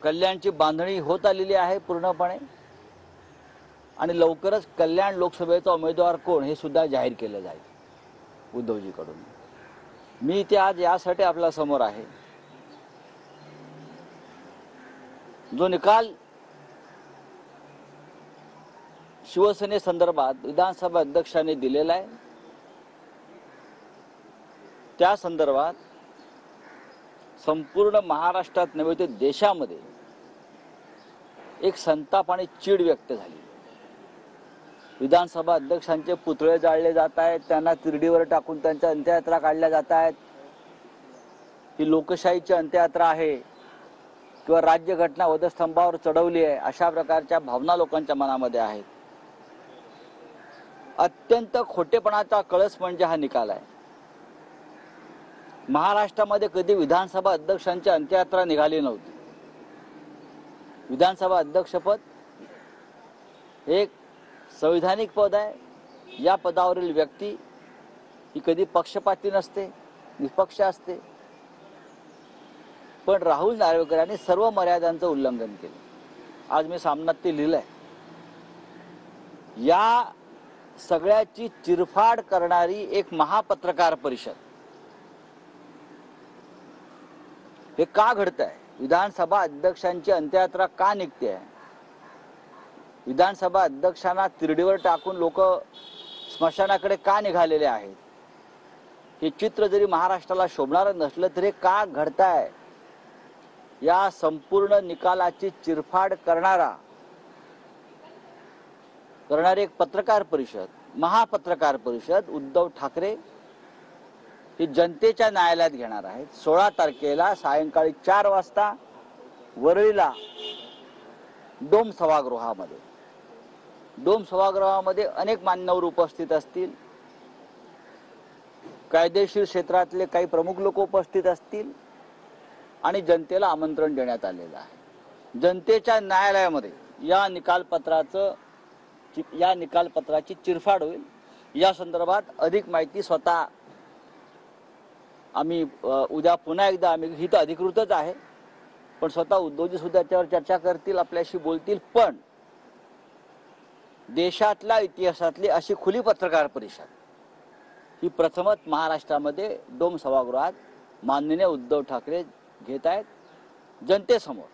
कल्याणची बांधणी होत आलेली आहे पूर्णपणे आणि लवकरच कल्याण लोकसभेचा उमेदवार कोण हे सुद्धा जाहीर केलं जाईल उद्धवजीकडून। मी इथे आज यासाठी आपल्या समोर आहे, जो निकाल शिवसेनेसंदर्भात विधानसभा अध्यक्षांनी दिलेला आहे त्या संदर्भात संपूर्ण महाराष्ट्रात नव्हे तर देशामध्ये एक संताप आणि चीड व्यक्त झाली। विधानसभा अध्यक्षांचे पुतळे जाळले जात आहेत, त्यांना तिरडीवर टाकून त्यांच्या अंत्ययात्रा काढल्या जात आहेत। ही लोकशाहीची अंत्ययात्रा आहे किंवा राज्यघटना वधस्तंभावर चढवली आहे अशा प्रकारच्या भावना लोकांच्या मनामध्ये आहेत। अत्यंत खोटेपणाचा कळस म्हणजे हा निकाल आहे। महाराष्ट्रामध्ये कधी विधानसभा अध्यक्षांची अंत्ययात्रा निघाली नव्हती। विधानसभा अध्यक्षपद एक संविधानिक पद आहे। या पदावरील व्यक्ती ही कधी पक्षपाती नसते, निष्पक्ष असते, पण राहुल नार्वेकर यांनी सर्व मर्यादांचं उल्लंघन केलं। आज मी सामनात ते लिहिलंय। या सगळ्याची चिरफाड करणारी एक महापत्रकार परिषद हे का घडतंय? विधानसभा अध्यक्षांची अंत्ययात्रा का निघते आहे? विधानसभा अध्यक्षांना तिरडीवर टाकून लोक स्मशानाकडे का निघालेले आहेत? हे चित्र जरी महाराष्ट्राला शोभणारं नसलं तरी का घडतंय? या संपूर्ण निकालाची चिरफाड करणारी एक पत्रकार परिषद, महापत्रकार परिषद उद्धव ठाकरे ही जनतेच्या न्यायालयात घेणार आहेत। 16 तारखेला सायंकाळी 4 वाजता वरळीला डोम सभागृहामध्ये अनेक मान्यवर उपस्थित असतील, कायदेशीर क्षेत्रातले काही प्रमुख लोक उपस्थित असतील आणि जनतेला आमंत्रण देण्यात आलेलं आहे। जनतेच्या न्यायालयामध्ये या निकालपत्राची चिरफाड होईल। या संदर्भात अधिक माहिती स्वतः आम्ही उद्या पुन्हा एकदा ही तर अधिकृतच आहे, पण स्वतः उद्धवजी सुद्धा त्यावर चर्चा करतील, आपल्याशी बोलतील। पण देशातल्या इतिहासातली अशी खुली पत्रकार परिषद ही प्रथमच महाराष्ट्रामध्ये डोम सभागृहात माननीय उद्धव ठाकरे घेत आहेत जनतेसमोर।